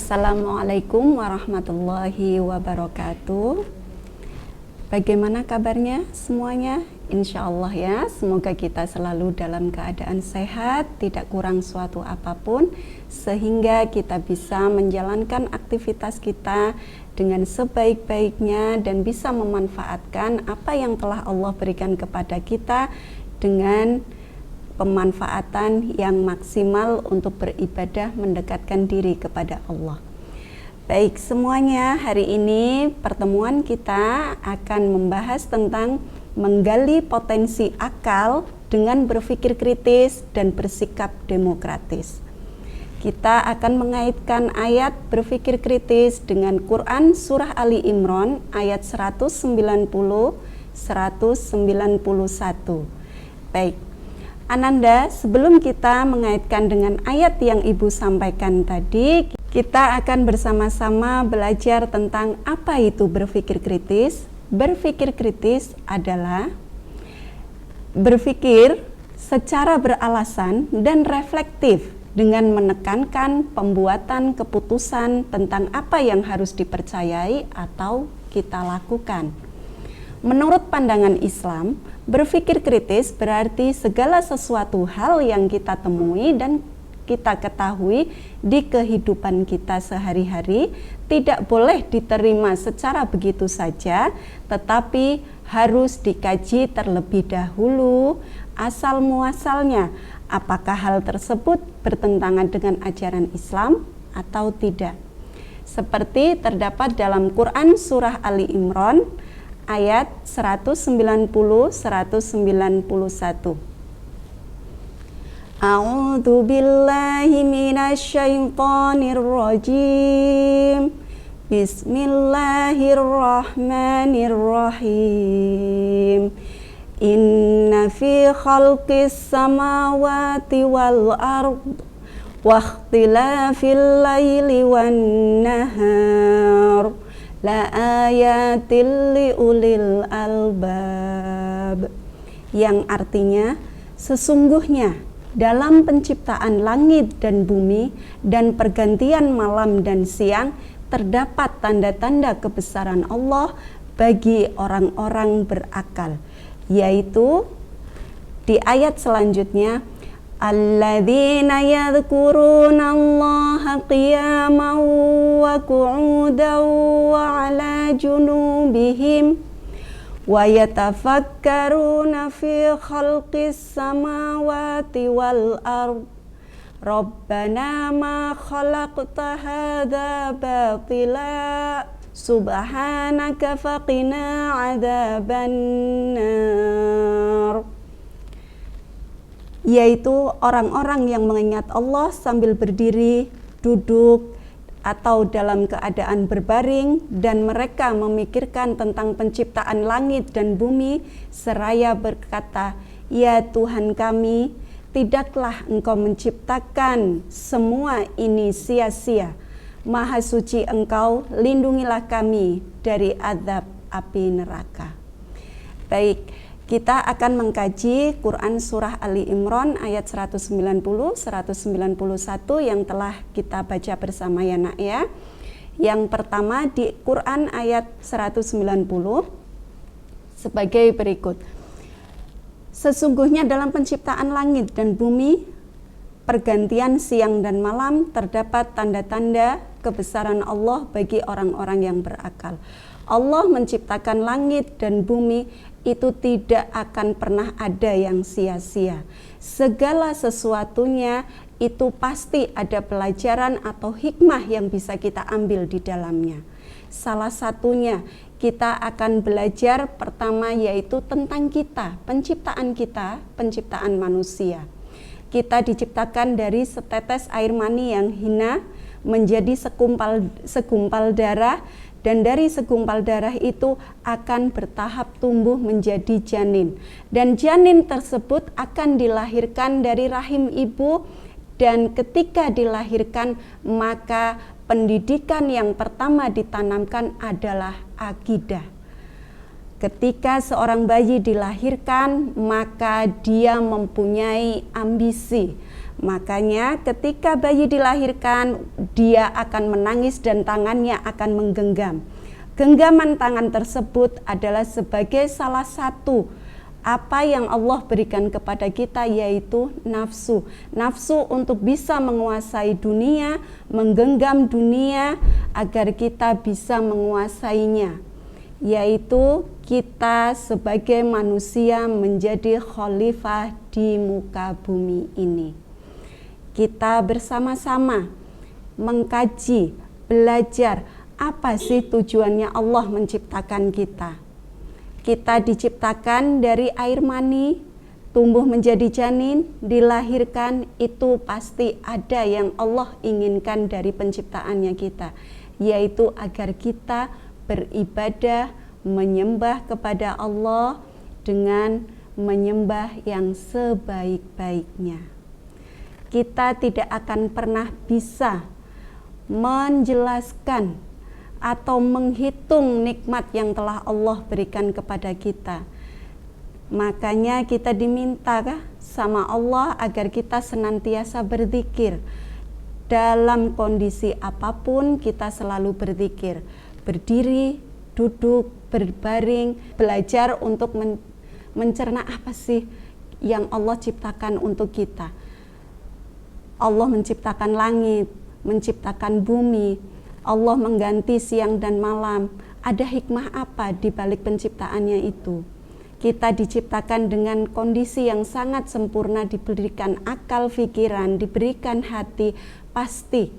Assalamualaikum warahmatullahi wabarakatuh. Bagaimana kabarnya semuanya? Insya Allah ya, semoga kita selalu dalam keadaan sehat, tidak kurang suatu apapun, sehingga kita bisa menjalankan aktivitas kita dengan sebaik-baiknya dan bisa memanfaatkan apa yang telah Allah berikan kepada kita dengan pemanfaatan yang maksimal untuk beribadah mendekatkan diri kepada Allah. Baik semuanya, hari ini pertemuan kita akan membahas tentang menggali potensi akal dengan berpikir kritis dan bersikap demokratis. Kita akan mengaitkan ayat berpikir kritis dengan Quran Surah Ali Imran ayat 190-191. Baik, Ananda, sebelum kita mengaitkan dengan ayat yang Ibu sampaikan tadi, kita akan bersama-sama belajar tentang apa itu berpikir kritis. Berpikir kritis adalah berpikir secara beralasan dan reflektif dengan menekankan pembuatan keputusan tentang apa yang harus dipercayai atau kita lakukan. Menurut pandangan Islam, berpikir kritis berarti segala sesuatu hal yang kita temui dan kita ketahui di kehidupan kita sehari-hari tidak boleh diterima secara begitu saja, tetapi harus dikaji terlebih dahulu asal muasalnya, apakah hal tersebut bertentangan dengan ajaran Islam atau tidak. Seperti terdapat dalam Quran Surah Ali Imran ayat 190-191. A'udzu billahi minasyaitonir rajim. Bismillahirrahmanirrahim. Inna fi khalqis samawati wal ard wa ikhtilafil laili wan nahar la ayatil li ulil albab. Yang artinya, sesungguhnya dalam penciptaan langit dan bumi dan pergantian malam dan siang terdapat tanda-tanda kebesaran Allah bagi orang-orang berakal, yaitu di ayat selanjutnya, alladzina yadhkuruna Allaha qiyaman wa qu'udan wa ala junubihim wa yatafakkaruna fi khalqis samawati wal ard rabbana ma khalaqta hadza batila subhanaka faqina adzabannar. Yaitu orang-orang yang mengingat Allah sambil berdiri, duduk, atau dalam keadaan berbaring, dan mereka memikirkan tentang penciptaan langit dan bumi seraya berkata, ya Tuhan kami, tidaklah Engkau menciptakan semua ini sia-sia. Maha suci Engkau, lindungilah kami dari azab api neraka. Baik, kita akan mengkaji Quran Surah Ali Imran ayat 190-191 yang telah kita baca bersama ya nak ya. Yang pertama di Quran ayat 190 sebagai berikut. Sesungguhnya dalam penciptaan langit dan bumi, pergantian siang dan malam terdapat tanda-tanda kebesaran Allah bagi orang-orang yang berakal. Allah menciptakan langit dan bumi itu tidak akan pernah ada yang sia-sia. Segala sesuatunya itu pasti ada pelajaran atau hikmah yang bisa kita ambil di dalamnya. Salah satunya kita akan belajar pertama yaitu tentang kita, penciptaan manusia. Kita diciptakan dari setetes air mani yang hina menjadi segumpal darah, dan dari segumpal darah itu akan bertahap tumbuh menjadi janin, dan janin tersebut akan dilahirkan dari rahim ibu, dan ketika dilahirkan maka pendidikan yang pertama ditanamkan adalah akidah. Ketika seorang bayi dilahirkan maka dia mempunyai ambisi, Makanya ketika bayi dilahirkan, dia akan menangis dan tangannya akan menggenggam. Genggaman tangan tersebut adalah sebagai salah satu apa yang Allah berikan kepada kita, yaitu nafsu. Nafsu untuk bisa menguasai dunia, menggenggam dunia agar kita bisa menguasainya, yaitu kita sebagai manusia menjadi khalifah di muka bumi ini. Kita bersama-sama mengkaji, belajar apa sih tujuannya Allah menciptakan kita. Kita diciptakan dari air mani, tumbuh menjadi janin, dilahirkan, itu pasti ada yang Allah inginkan dari penciptaannya kita, yaitu agar kita beribadah, menyembah kepada Allah dengan menyembah yang sebaik-baiknya. Kita tidak akan pernah bisa menjelaskan atau menghitung nikmat yang telah Allah berikan kepada kita. Makanya kita diminta sama Allah agar kita senantiasa berzikir. Dalam kondisi apapun kita selalu berzikir. Berdiri, duduk, berbaring, belajar untuk mencerna apa sih yang Allah ciptakan untuk kita. Allah menciptakan langit, menciptakan bumi, Allah mengganti siang dan malam. Ada hikmah apa di balik penciptaannya itu? Kita diciptakan dengan kondisi yang sangat sempurna, diberikan akal pikiran, diberikan hati. Pasti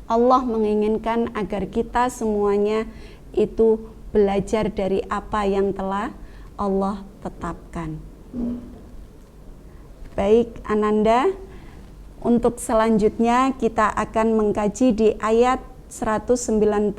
Allah menginginkan agar kita semuanya itu belajar dari apa yang telah Allah tetapkan. Baik Ananda, untuk selanjutnya kita akan mengkaji di ayat 191.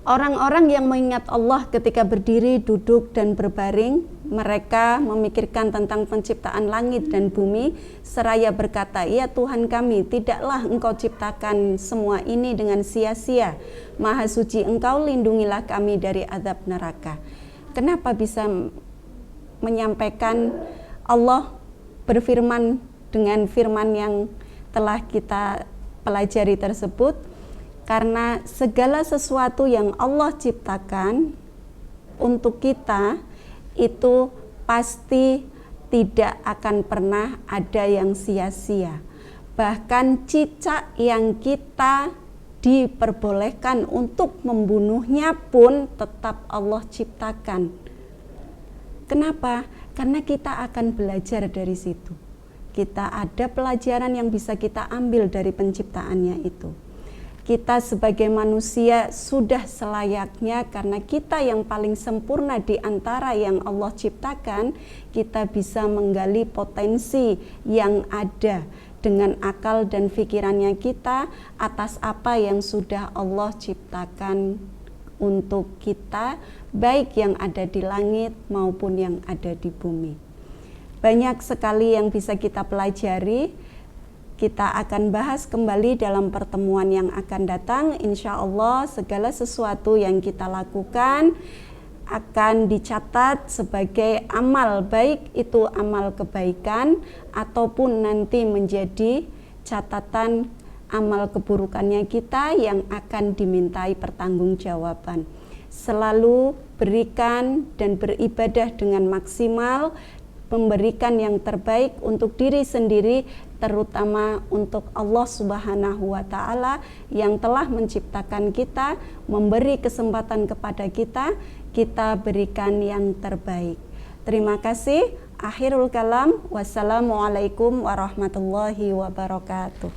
Orang-orang yang mengingat Allah ketika berdiri, duduk, dan berbaring, mereka memikirkan tentang penciptaan langit dan bumi, seraya berkata, "Ya Tuhan kami, tidaklah Engkau ciptakan semua ini dengan sia-sia. Maha suci Engkau, lindungilah kami dari azab neraka." Kenapa bisa menyampaikan Allah berfirman dengan firman yang telah kita pelajari tersebut? Karena segala sesuatu yang Allah ciptakan untuk kita itu pasti tidak akan pernah ada yang sia-sia. Bahkan cicak yang kita diperbolehkan untuk membunuhnya pun tetap Allah ciptakan. Kenapa? Karena kita akan belajar dari situ. Kita ada pelajaran yang bisa kita ambil dari penciptaannya itu. Kita sebagai manusia sudah selayaknya, karena kita yang paling sempurna di antara yang Allah ciptakan, kita bisa menggali potensi yang ada dengan akal dan pikirannya kita atas apa yang sudah Allah ciptakan untuk kita, baik yang ada di langit maupun yang ada di bumi. Banyak sekali yang bisa kita pelajari. Kita akan bahas kembali dalam pertemuan yang akan datang. Insya Allah segala sesuatu yang kita lakukan akan dicatat sebagai amal, baik itu amal kebaikan ataupun nanti menjadi catatan amal keburukannya kita yang akan dimintai pertanggungjawaban. Selalu berikan dan beribadah dengan maksimal, memberikan yang terbaik untuk diri sendiri, terutama untuk Allah Subhanahu wa Ta'ala yang telah menciptakan kita, memberi kesempatan kepada kita, kita berikan yang terbaik. Terima kasih. Akhirul kalam. Wassalamualaikum warahmatullahi wabarakatuh.